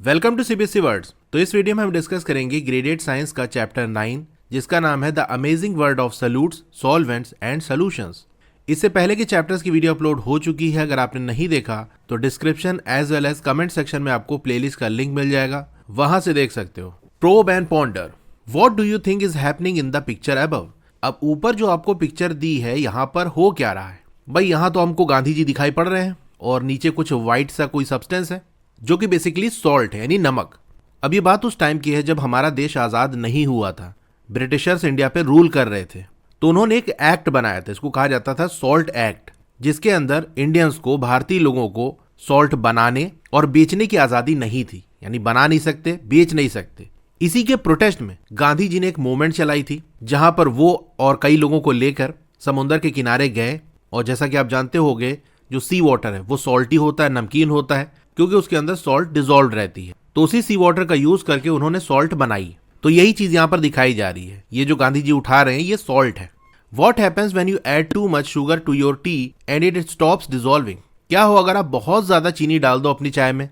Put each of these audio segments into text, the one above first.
Welcome to CBSE words. तो इस video में हम डिस्कस करेंगे ग्रेड 8 साइंस का चैप्टर 9 जिसका नाम है the amazing world of solutes, solvents and solutions. इससे पहले के चैप्टर्स की वीडियो अपलोड हो चुकी है। अगर आपने नहीं देखा तो description as well as comment section में आपको प्लेलिस्ट का लिंक मिल जाएगा, वहां से देख सकते हो। Probe and ponder, what do you think is happening in the picture above. अब ऊपर जो आपको पिक्चर दी है यहाँ पर हो क्या रहा है भाई। यहाँ तो हमको गांधी जी दिखाई पड़ रहे हैं और नीचे कुछ व्हाइट सा कोई सब्सटेंस है जो कि बेसिकली सॉल्ट है यानी नमक। अब ये बात उस टाइम की है जब हमारा देश आज़ाद नहीं हुआ था, ब्रिटिशर्स इंडिया पे रूल कर रहे थे। तो उन्होंने एक एक्ट बनाया था, इसको कहा जाता था सॉल्ट एक्ट, जिसके अंदर इंडियंस को, भारतीय लोगों को सॉल्ट बनाने और बेचने की आज़ादी नहीं थी, यानी बना नहीं सकते, बेच नहीं सकते। इसी के प्रोटेस्ट में गांधी जी ने एक मूवमेंट चलाई थी जहां पर वो और कई लोगों को लेकर समुद्र के किनारे गए। और जैसा कि आप जानते होंगे जो सी वाटर है वो सॉल्टी होता है, नमकीन होता है, क्योंकि उसके अंदर सॉल्ट डिसॉल्व रहती है। तो उसी सी वाटर का यूज करके उन्होंने सॉल्ट बनाई। तो यही चीज यहाँ पर दिखाई जा रही है। ये जो गांधी जी उठा रहे हैं ये सॉल्ट है। What happens when you add too much sugar to your tea and it stops dissolving. क्या हो अगर आप बहुत ज्यादा चीनी डाल दो अपनी चाय में,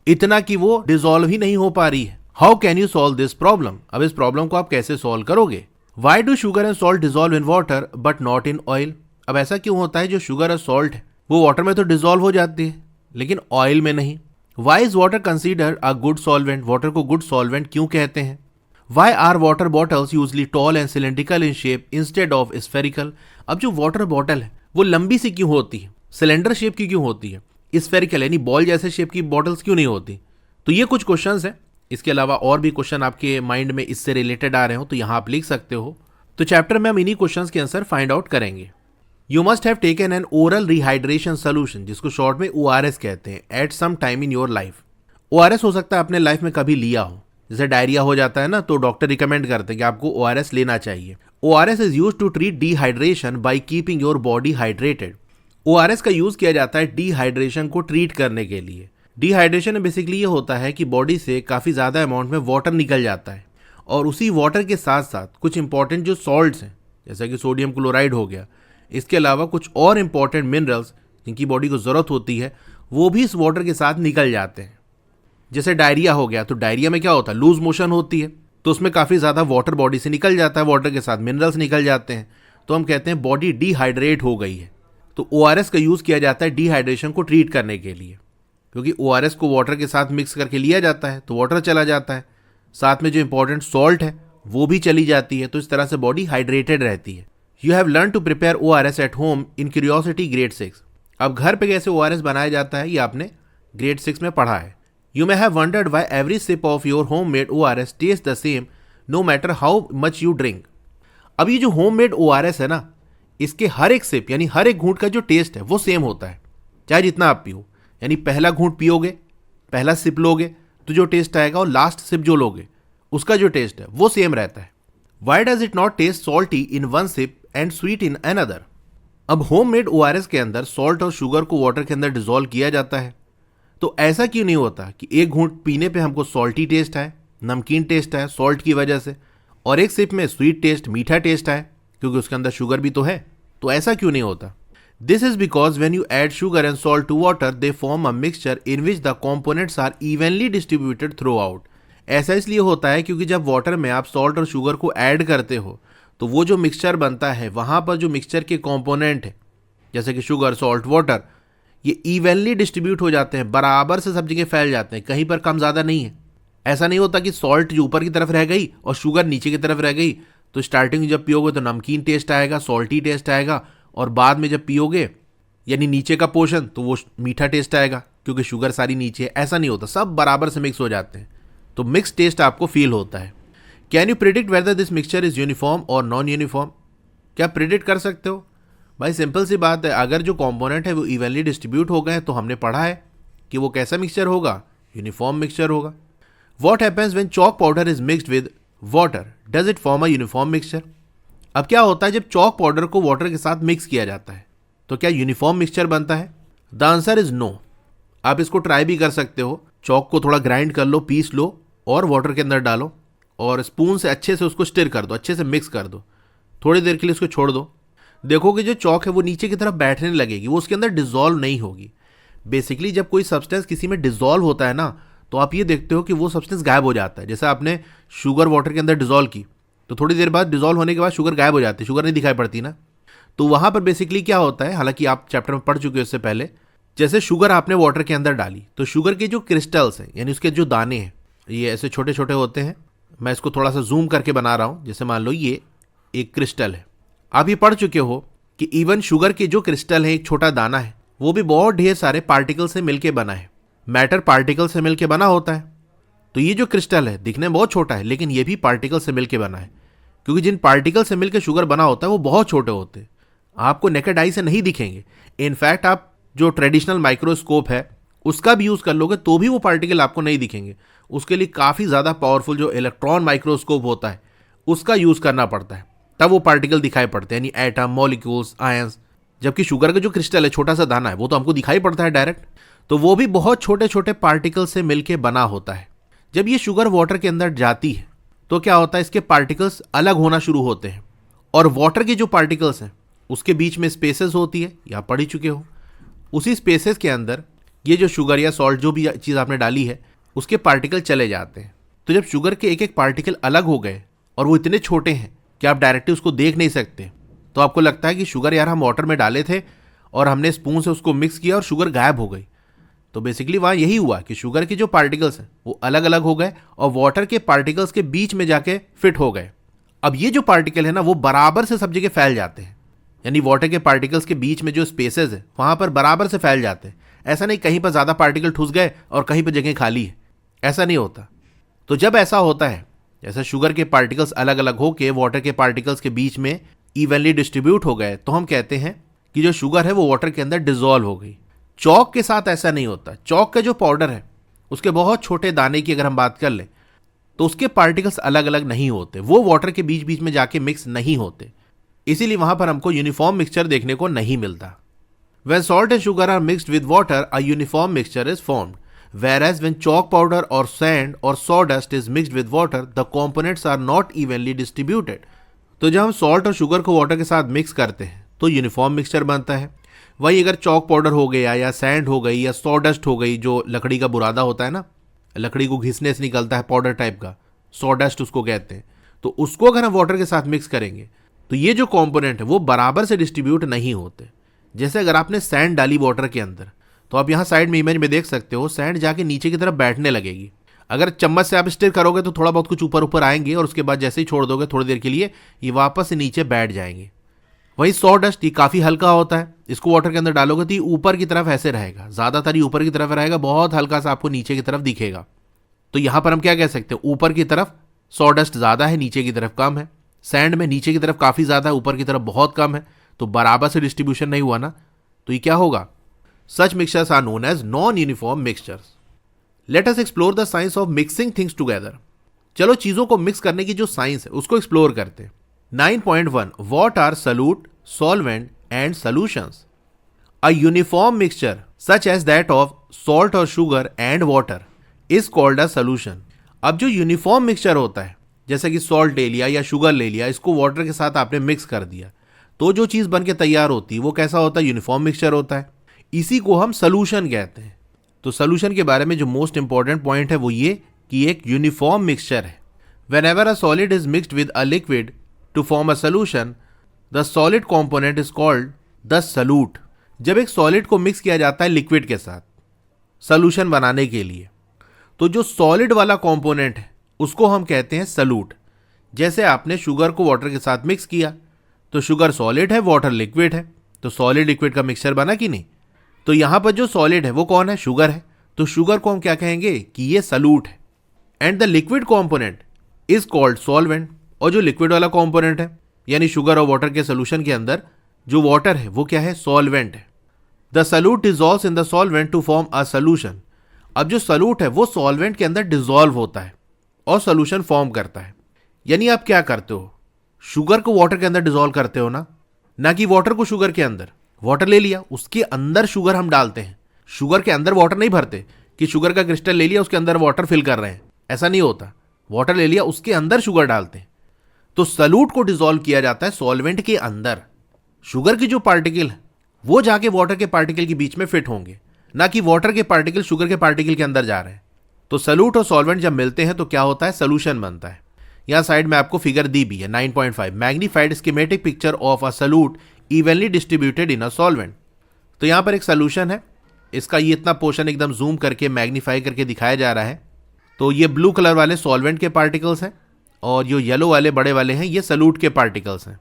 इतना कि वो डिसॉल्व ही नहीं हो पा रही है। How can you solve this problem. अब इस प्रॉब्लम को आप कैसे सॉल्व करोगे। Why do sugar and salt dissolve in water but not in oil. अब ऐसा क्यों होता है जो शुगर और सॉल्ट है वो वाटर में तो डिसॉल्व हो जाती है लेकिन ऑयल में नहीं। Why is water considered a good solvent? Water को गुड सॉल्वेंट क्यों कहते हैं। Why are water bottles usually tall and cylindrical in shape instead of spherical? अब जो वाटर बॉटल है वो लंबी सी क्यों होती है, सिलेंडर शेप की क्यों होती है, स्फेरिकल यानी बॉल जैसे शेप की बॉटल्स क्यों नहीं होती। तो ये कुछ क्वेश्चंस हैं। इसके अलावा और भी क्वेश्चन आपके माइंड में इससे रिलेटेड आ रहे हो तो यहाँ आप लिख सकते हो। तो चैप्टर में हम इन्हीं क्वेश्चंस के आंसर फाइंड आउट करेंगे। You must have taken an oral rehydration solution, जिसको शॉर्ट में ORS कहते हैं, at some time in your life. ORS हो सकता है आपने लाइफ में कभी लिया हो, जैसे डायरिया हो जाता है ना तो डॉक्टर रिकमेंड करते हैं कि आपको ORS लेना चाहिए। ORS is use to treat dehydration by keeping your body hydrated. ORS का यूज किया जाता है डिहाइड्रेशन को ट्रीट करने के लिए। डिहाइड्रेशन में बेसिकली ये होता है कि बॉडी से काफ़ी ज़्यादा अमाउंट में वाटर निकल जाता है और उसी वाटर के साथ साथ कुछ इंपॉर्टेंट जो सॉल्ट्स हैं जैसा कि सोडियम क्लोराइड हो गया, इसके अलावा कुछ और इंपॉर्टेंट मिनरल्स जिनकी बॉडी को ज़रूरत होती है वो भी इस वाटर के साथ निकल जाते हैं। जैसे डायरिया हो गया तो डायरिया में क्या होता है, लूज मोशन होती है, तो उसमें काफ़ी ज़्यादा वाटर बॉडी से निकल जाता है, वाटर के साथ मिनरल्स निकल जाते हैं, तो हम कहते हैं बॉडी डिहाइड्रेट हो गई है। तो ORS का यूज़ किया जाता है डिहाइड्रेशन को ट्रीट करने के लिए, क्योंकि ORS को वाटर के साथ मिक्स करके लिया जाता है तो वाटर चला जाता है, साथ में जो इंपॉर्टेंट सॉल्ट है वो भी चली जाती है, तो इस तरह से बॉडी हाइड्रेटेड रहती है। You have learned to prepare ORS at home in Curiosity grade 6। अब घर पे कैसे ORS बनाया जाता है ये आपने ग्रेड 6 में पढ़ा है। You may have wondered why every sip of your homemade ORS tastes the same no matter how much you drink। अब ये जो homemade ORS है ना, इसके हर एक सिप यानी हर एक घूंट का जो टेस्ट है वो सेम होता है, चाहे जितना आप पियो। यानी पहला घूंट पियोगे, पहला सिप लोगे तो जो टेस्ट आएगा और लास्ट सिप जो लोगे उसका जो टेस्ट है वो सेम रहता है। Why does it not taste salty in one sip and sweet in another? अब होममेड ORS के अंदर सॉल्ट और शुगर को वाटर के अंदर डिसॉल्व किया जाता है, तो ऐसा क्यों नहीं होता कि एक घूंट पीने पे हमको सॉल्टी टेस्ट आए, नमकीन टेस्ट आए सॉल्ट की वजह से, और एक सिप में स्वीट टेस्ट, मीठा टेस्ट आए, क्योंकि उसके अंदर शुगर भी तो है। तो ऐसा क्यों नहीं होता। This is because when you add sugar and salt to water they form a mixture in which the components are evenly distributed throughout. ऐसा इसलिए होता है क्योंकि जब वाटर में आप सॉल्ट और शुगर को ऐड करते हो तो वो जो मिक्सचर बनता है वहाँ पर जो मिक्सचर के कंपोनेंट है जैसे कि शुगर, सॉल्ट, वाटर, ये इवनली डिस्ट्रीब्यूट हो जाते हैं, बराबर से सब जगह फैल जाते हैं, कहीं पर कम ज़्यादा नहीं है। ऐसा नहीं होता कि सॉल्ट जो ऊपर की तरफ रह गई और शुगर नीचे की तरफ रह गई, तो स्टार्टिंग जब पियोगे तो नमकीन टेस्ट आएगा, सॉल्टी टेस्ट आएगा, और बाद में जब पियोगे यानी नीचे का पोर्शन तो वो मीठा टेस्ट आएगा क्योंकि शुगर सारी नीचे है। ऐसा नहीं होता, सब बराबर से मिक्स हो जाते हैं, तो मिक्स टेस्ट आपको फील होता है। Can you predict whether this mixture is uniform और नॉन यूनिफॉर्म। क्या प्रिडिक्ट कर सकते हो भाई, सिंपल सी बात है, अगर जो कंपोनेंट है वो इवनली डिस्ट्रीब्यूट हो गए तो हमने पढ़ा है कि वो कैसा मिक्सचर होगा, यूनिफॉर्म मिक्सचर होगा। What happens when chalk powder is mixed with water, does it form a uniform mixture. अब क्या होता है जब चॉक पाउडर को वाटर के साथ मिक्स किया जाता है तो क्या यूनिफॉर्म मिक्सचर बनता है। The answer is no. आप इसको ट्राई भी कर सकते हो, चॉक को थोड़ा ग्राइंड कर लो, पीस लो और वाटर के अंदर डालो और स्पून से अच्छे से उसको स्टिर कर दो, अच्छे से मिक्स कर दो, थोड़ी देर के लिए उसको छोड़ दो। देखोगे जो चॉक है वो नीचे की तरफ बैठने लगेगी, वो उसके अंदर डिसॉल्व नहीं होगी। बेसिकली जब कोई सब्सटेंस किसी में डिसॉल्व होता है ना तो आप ये देखते हो कि वो सब्सटेंस गायब हो जाता है। जैसे आपने शुगर वाटर के अंदर डिजोल्व की तो थोड़ी देर बाद डिजोल्व होने के बाद शुगर गायब हो जाती है, शुगर नहीं दिखाई पड़ती ना। तो वहाँ पर बेसिकली क्या होता है, हालांकि आप चैप्टर में पढ़ चुके हो इससे पहले, जैसे शुगर आपने वाटर के अंदर डाली तो शुगर के जो क्रिस्टल्स हैं यानी उसके जो दाने हैं ये ऐसे छोटे छोटे होते हैं। मैं इसको थोड़ा सा जूम करके बना रहा हूँ। जैसे मान लो ये एक क्रिस्टल है। आप ये पढ़ चुके हो कि इवन शुगर के जो क्रिस्टल है, एक छोटा दाना है, वो भी बहुत ढेर सारे पार्टिकल से मिलके बना है। मैटर पार्टिकल से मिलके बना होता है। तो ये जो क्रिस्टल है दिखने में बहुत छोटा है, लेकिन ये भी पार्टिकल से मिलके बना है, क्योंकि जिन पार्टिकल से मिलकर शुगर बना होता है वो बहुत छोटे होते हैं, आपको नेकेड आई से नहीं दिखेंगे। इनफैक्ट आप जो ट्रेडिशनल माइक्रोस्कोप है उसका भी यूज़ कर लोगे तो भी वो पार्टिकल आपको नहीं दिखेंगे। उसके लिए काफ़ी ज़्यादा पावरफुल जो इलेक्ट्रॉन माइक्रोस्कोप होता है उसका यूज़ करना पड़ता है, तब वो पार्टिकल दिखाई पड़ते हैं, यानी एटम, मॉलिक्यूल्स, आयंस। जबकि शुगर का जो क्रिस्टल है, छोटा सा दाना है, वो तो हमको दिखाई पड़ता है डायरेक्ट। तो वो भी बहुत छोटे छोटे पार्टिकल से मिलके बना होता है। जब ये शुगर वाटर के अंदर जाती है तो क्या होता है, इसके पार्टिकल्स अलग होना शुरू होते हैं और वाटर के जो पार्टिकल्स हैं उसके बीच में स्पेसेस होती है, या पढ़ ही चुके हो। उसी स्पेसेस के अंदर ये जो शुगर या सॉल्ट जो भी चीज़ आपने डाली है उसके पार्टिकल चले जाते हैं। तो जब शुगर के एक एक पार्टिकल अलग हो गए और वो इतने छोटे हैं कि आप डायरेक्टली उसको देख नहीं सकते, तो आपको लगता है कि शुगर यार हम वाटर में डाले थे और हमने स्पून से उसको मिक्स किया और शुगर गायब हो गई। तो बेसिकली वहाँ यही हुआ कि शुगर के जो पार्टिकल्स हैं वो अलग अलग हो गए और वाटर के पार्टिकल्स के बीच में जाके फिट हो गए। अब ये जो पार्टिकल है ना वो बराबर से सब जगह फैल जाते हैं, यानी वाटर के पार्टिकल्स के बीच में जो स्पेसेस है वहाँ पर बराबर से फैल जाते हैं। ऐसा नहीं कहीं पर ज़्यादा पार्टिकल ठुस गए और कहीं पर जगह खाली है, ऐसा नहीं होता। तो जब ऐसा होता है, जैसे शुगर के पार्टिकल्स अलग अलग होके वाटर के पार्टिकल्स के बीच में इवनली डिस्ट्रीब्यूट हो गए, तो हम कहते हैं कि जो शुगर है वो वाटर के अंदर डिजोल्व हो गई। चॉक के साथ ऐसा नहीं होता। चॉक का जो पाउडर है उसके बहुत छोटे दाने की अगर हम बात कर लें तो उसके पार्टिकल्स अलग अलग नहीं होते, वो वाटर के बीच बीच में जाके मिक्स नहीं होते, इसीलिए वहां पर हमको यूनिफॉर्म मिक्सचर देखने को नहीं मिलता। When salt and sugar are mixed with water, a uniform mixture is formed. Whereas when chalk powder or sand or sawdust is mixed with water, the components are not evenly distributed. तो जब हम salt और sugar को water के साथ mix करते हैं तो यूनिफॉर्म मिक्सचर बनता है। वही अगर चॉक पाउडर हो गया या सैंड हो गई या सॉडस्ट हो गई, जो लकड़ी का बुरादा होता है ना, लकड़ी को घिसने से निकलता है पाउडर टाइप का, सॉडस्ट उसको कहते हैं, तो उसको अगर हम वाटर के साथ मिक्स करेंगे तो ये जो कॉम्पोनेंट है वो बराबर से डिस्ट्रीब्यूट नहीं होते। जैसे अगर आपने सैंड डाली वाटर के अंदर तो आप यहाँ साइड में इमेज में देख सकते हो, सैंड जाके नीचे की तरफ बैठने लगेगी। अगर चम्मच से आप स्टिर करोगे तो थोड़ा बहुत कुछ ऊपर ऊपर आएंगे और उसके बाद जैसे ही छोड़ दोगे थोड़ी देर के लिए ये वापस से नीचे बैठ जाएंगे। वही सॉडस्ट, ये काफ़ी हल्का होता है, इसको वाटर के अंदर डालोगे तो ये ऊपर की तरफ ऐसे रहेगा, ज़्यादातर ये ऊपर की तरफ रहेगा, बहुत हल्का सा आपको नीचे की तरफ दिखेगा। तो यहाँ पर हम क्या कह सकते हैं, ऊपर की तरफ सॉडस्ट ज़्यादा है, नीचे की तरफ कम है। सैंड में नीचे की तरफ काफ़ी ज़्यादा है, ऊपर की तरफ बहुत कम है, तो बराबर से डिस्ट्रीब्यूशन नहीं हुआ ना, तो ये क्या होगा। Such mixtures are known as non uniform mixtures. Let us explore the science of mixing things together. चलो चीज़ों को मिक्स करने की जो साइंस है उसको एक्सप्लोर करते हैं। 9.1 what are solute, solvent and solutions. A uniform mixture such as that of salt और sugar and water is called a solution. अब जो यूनिफॉर्म मिक्सचर होता है, जैसे कि सॉल्ट ले लिया या शुगर ले लिया, इसको वाटर के साथ आपने मिक्स कर दिया, तो जो चीज़ बन के तैयार होती है वो कैसा होता है, यूनिफॉर्म मिक्सचर होता है। इसी को हम सॉल्यूशन कहते हैं। तो सॉल्यूशन के बारे में जो मोस्ट इंपॉर्टेंट पॉइंट है वो ये कि एक यूनिफॉर्म मिक्सचर है। Whenever a solid is mixed with a liquid to form a solution, the solid component is called the solute. जब एक सॉलिड को मिक्स किया जाता है लिक्विड के साथ सॉल्यूशन बनाने के लिए, तो जो सॉलिड वाला कंपोनेंट है उसको हम कहते हैं सॉल्यूट। जैसे आपने शुगर को वाटर के साथ मिक्स किया तो शुगर सॉलिड है, वाटर लिक्विड है, तो सॉलिड लिक्विड का मिक्सचर बना कि नहीं। तो यहाँ पर जो सॉलिड है वो कौन है, शुगर है, तो शुगर को हम क्या कहेंगे कि ये सॉल्यूट है। And the liquid component is called solvent. और जो लिक्विड वाला कॉम्पोनेंट है यानी शुगर और वाटर के सोल्यूशन के अंदर जो वाटर है वो क्या है, सॉल्वेंट है। The solute dissolves in the solvent to form a solution. अब जो सॉल्यूट है वो सॉल्वेंट के अंदर डिजॉल्व होता है और सोल्यूशन फॉर्म करता है। यानी आप क्या करते हो, शुगर को वाटर के अंदर डिजॉल्व करते हो ना कि वाटर को शुगर के अंदर। वाटर ले लिया, उसके अंदर शुगर हम डालते हैं, शुगर के अंदर वाटर नहीं भरते कि शुगर का क्रिस्टल ले लिया उसके अंदर वाटर फिल कर रहे हैं, ऐसा नहीं होता। वाटर ले लिया उसके अंदर शुगर डालते हैं। तो सॉल्यूट को डिसॉल्व किया जाता है सॉल्वेंट के अंदर। शुगर की जो पार्टिकल है वो जाके वाटर के पार्टिकल के बीच में फिट होंगे, ना कि वाटर के पार्टिकल शुगर के पार्टिकल के अंदर जा रहे हैं। तो सलूट और सॉल्वेंट जब मिलते हैं तो क्या होता है, सोल्यूशन बनता है। यहाँ साइड में आपको फिगर दी भी है 9.5, magnified schematic picture of a salute evenly distributed in a solvent. तो यहाँ पर एक सोल्यूशन है, इसका ये इतना पोर्शन एकदम जूम करके मैग्नीफाई करके दिखाया जा रहा है। तो ये ब्लू कलर वाले सॉल्वेंट के पार्टिकल्स हैं और जो येलो वाले बड़े वाले हैं ये सलूट के पार्टिकल्स हैं।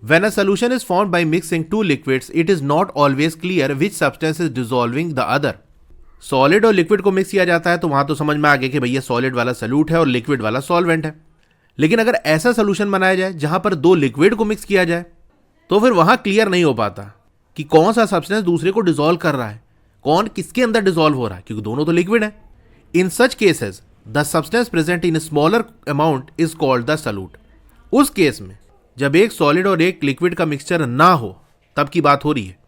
When a solution is formed by mixing two liquids, it is not always clear which substance is dissolving the other. Solid और लिक्विड को मिक्स किया जाता है तो वहां तो समझ में आ गया कि भैया सॉलिड वाला सल्यूट है और लिक्विड वाला सॉल्वेंट है। लेकिन अगर ऐसा सोल्यूशन बनाया जाए जहां पर दो लिक्विड को मिक्स किया जाए तो फिर वहां क्लियर नहीं हो पाता कि कौन सा सब्सटेंस दूसरे को डिसॉल्व कर रहा है, कौन किसके अंदर डिसॉल्व हो रहा है, क्योंकि दोनों तो लिक्विड है। In such cases the substance present in smaller amount is called the solute. उस केस में जब एक सॉलिड और एक लिक्विड का मिक्सचर ना हो तब की बात हो रही है।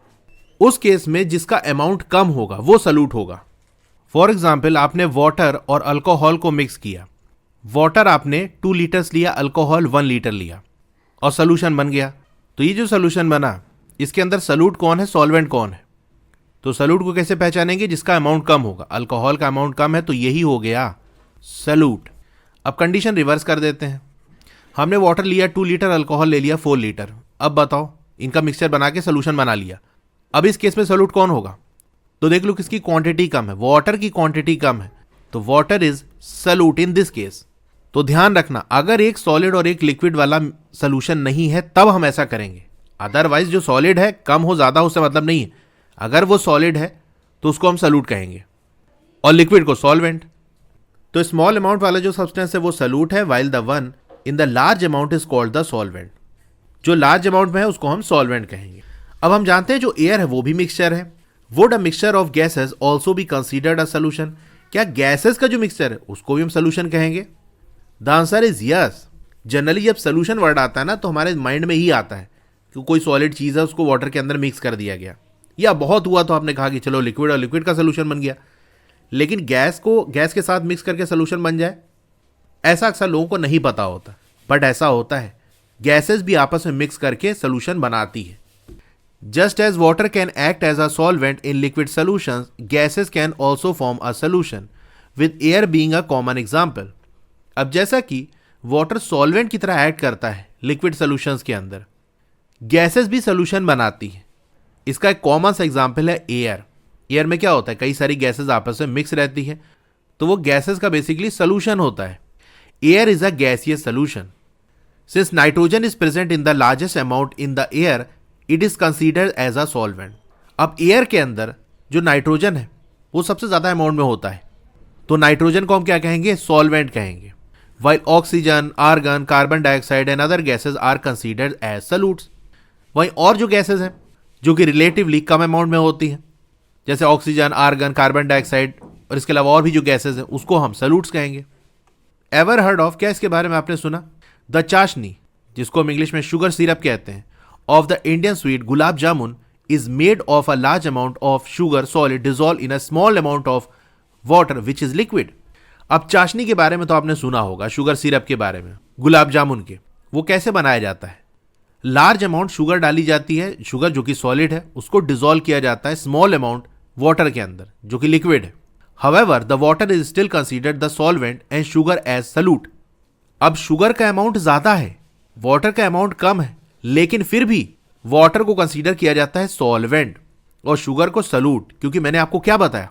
उस केस में जिसका अमाउंट कम होगा वो सल्यूट होगा। फॉर एग्जाम्पल, आपने वाटर और अल्कोहल को मिक्स किया। वाटर आपने 2 लीटर्स लिया, अल्कोहल 1 लीटर लिया और सोल्यूशन बन गया। तो ये जो सोल्यूशन बना इसके अंदर सल्यूट कौन है, सॉल्वेंट कौन है? तो सल्यूट को कैसे पहचानेंगे? जिसका अमाउंट कम होगा। अल्कोहल का अमाउंट कम है तो यही हो गया सल्यूट। अब कंडीशन रिवर्स कर देते हैं। हमने वाटर लिया 2 लीटर, अल्कोहल ले लिया 4 लीटर। अब बताओ, इनका मिक्सचर बना के सोल्यूशन बना लिया। अब इस केस में सल्यूट कौन होगा? तो देख लो किसकी क्वांटिटी कम है, वाटर की क्वांटिटी कम है, तो water is salute in this case. तो ध्यान रखना, अगर एक सॉलिड और एक लिक्विड वाला सोल्यूशन नहीं है तब हम ऐसा करेंगे। अदरवाइज जो सॉलिड है कम हो ज्यादा उससे मतलब नहीं है। अगर वो सॉलिड है तो उसको हम सल्यूट कहेंगे और लिक्विड को सॉल्वेंट। तो स्मॉल अमाउंट वाला जो सब्सटेंस है वो सल्यूट है, while the one in the large amount is called the solvent. जो लार्ज अमाउंट में है उसको हम सॉल्वेंट कहेंगे। अब हम जानते हैं जो एयर है वो भी मिक्सचर है। Would a mixture of gases also be considered a solution? क्या गैसेस का जो मिक्सचर है उसको भी हम सोल्यूशन कहेंगे? The answer is yes. Generally जब सोल्यूशन वर्ड आता है ना तो हमारे माइंड में ही आता है कि कोई सॉलिड चीज है उसको वाटर के अंदर मिक्स कर दिया गया, या बहुत हुआ तो आपने कहा कि चलो लिक्विड और लिक्विड का सोल्यूशन बन गया। लेकिन गैस को गैस के साथ मिक्स करके सोल्यूशन बन जाए, ऐसा अक्सर लोगों को नहीं पता होता, बट ऐसा होता है। गैसेस भी आपस में मिक्स करके सोल्यूशन बनाती है। Just as water can act as a solvent in liquid solutions, gases can also form a solution, with air being a common example. अब जैसा कि वाटर सॉल्वेंट की तरह एक्ट करता है लिक्विड सोल्यूशंस के अंदर, गैसेस भी सोल्यूशन बनाती है। इसका एक कॉमन सा एग्जाम्पल है एयर। एयर में क्या होता है, कई सारी गैसेस आपस में मिक्स रहती है, तो वो गैसेस का बेसिकली सोल्यूशन होता है। Air is a gaseous solution. Since nitrogen is present in the largest amount in the air, it is considered as a solvent. अब एयर के अंदर जो नाइट्रोजन है वो सबसे ज्यादा अमाउंट में होता है, तो नाइट्रोजन को हम क्या कहेंगे, सॉल्वेंट कहेंगे। while oxygen, argon, carbon dioxide and other gases are considered as solutes. वहीं और जो गैसेज हैं जो कि रिलेटिवली कम अमाउंट में होती हैं, जैसे ऑक्सीजन, आर्गन, कार्बन डाइऑक्साइड और इसके अलावा और भी जो गैसेज हैं उसको हम सल्यूट्स कहेंगे। एवर हर्ड ऑफ, क्या इसके बारे में आपने सुना? द चाशनी, जिसको हम इंग्लिश में शुगर सिरप कहते हैं, of the Indian sweet gulab jamun is made of a large amount of sugar solid dissolve in a small amount of water which is liquid. अब चाशनी के बारे में तो आपने सुना होगा, शुगर सिरप के बारे में, गुलाब जामुन के। वो कैसे बनाया जाता है? लार्ज अमाउंट शुगर डाली जाती है, शुगर जो कि सॉलिड है उसको डिजॉल्व किया जाता है स्मॉल अमाउंट वाटर के अंदर जो कि लिक्विड है। However the water is still considered the solvent and sugar as solute. अब शुगर का अमाउंट ज्यादा है, वाटर का अमाउंट कम है, लेकिन फिर भी वाटर को कंसीडर किया जाता है सॉल्वेंट और शुगर को सल्यूट। क्योंकि मैंने आपको क्या बताया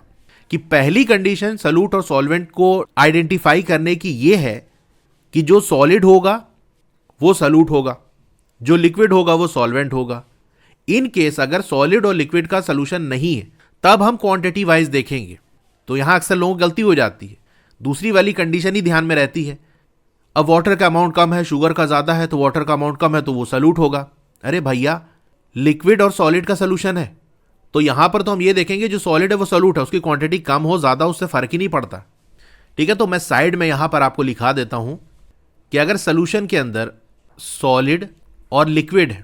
कि पहली कंडीशन सल्यूट और सॉल्वेंट को आइडेंटिफाई करने की यह है कि जो सॉलिड होगा वो सल्यूट होगा, जो लिक्विड होगा वो सॉल्वेंट होगा। इन केस अगर सॉलिड और लिक्विड का सोल्यूशन नहीं है तब हम क्वांटिटी वाइज देखेंगे। तो यहां अक्सर लोगों को गलती हो जाती है, दूसरी वाली कंडीशन ही ध्यान में रहती है। अब वाटर का अमाउंट कम है, शुगर का ज्यादा है, तो वाटर का अमाउंट कम है तो वो सल्यूट होगा। अरे भैया, लिक्विड और सॉलिड का सोल्यूशन है, तो यहां पर तो हम ये देखेंगे जो सॉलिड है वो सल्यूट है, उसकी क्वांटिटी कम हो ज्यादा उससे फर्क ही नहीं पड़ता। ठीक है, तो मैं साइड में यहां पर आपको लिखा देता हूं कि अगर सोल्यूशन के अंदर सॉलिड और लिक्विड है,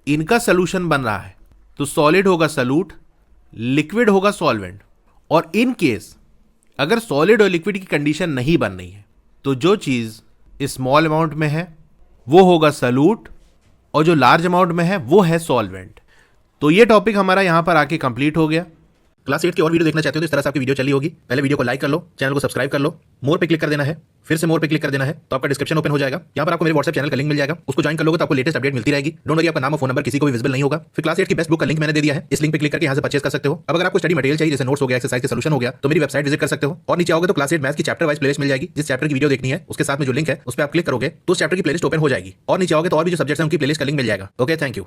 इनका सोल्यूशन बन रहा है तो सॉलिड होगा सल्यूट, लिक्विड होगा सॉल्वेंट। और इन केस अगर सॉलिड और लिक्विड की कंडीशन नहीं बन रही है तो जो चीज स्मॉल अमाउंट में है वो होगा सल्यूट और जो लार्ज अमाउंट में है वो है सॉल्वेंट। तो ये टॉपिक हमारा यहां पर आके कंप्लीट हो गया। क्लास 8 की और वीडियो देखना चाहते हो तो इस तरह से आपकी वीडियो चली होगी। पहले वीडियो को लाइक कर लो, चैनल को सब्सक्राइब कर लो, मोर पे क्लिक कर देना है, फिर से मोर पे क्लिक कर देना है, तो आपका डिस्क्रिप्शन ओपन हो जाएगा। यहाँ पर आपको मेरे व्हाट्सएप चैनल का लिंक मिल जाएगा, उसको ज्वाइन कर लोगे तो आपको लेटेस्ट अपडेट मिलती रहेगी। डोंट वरी, आपका नाम और फोन नंबर किसी को भी विजिबल नहीं होगा। फिर क्लास 8 की बेस्ट बुक का लिंक मैंने दे दिया है, इस लिंक पे क्लिक करके यहाँ से परचेस कर सकते हो। अब अगर आपको स्टडी मटेरियल चाहिए, जैसे नोट्स हो गया, एक्सरसाइज के सॉल्यूशन हो गया, तो मेरी वेबसाइट विजिट कर सकते हो। और नीचे आओगे तो क्लास 8 मैथ्स की चैप्टर वाइज प्लेलिस्ट मिल जाएगी। जिस चैप्टर की वीडियो देखनी है उसके साथ में जो लिंक है उस पर आप क्लिक करोगे तो उस चैप्टर की प्लेलिस्ट ओपन हो जाएगी। और नीचे आओगे तो और भी जो सब्जेक्ट्स हैं उनकी प्लेलिस्ट का लिंक मिल जाएगा। Okay, thank you.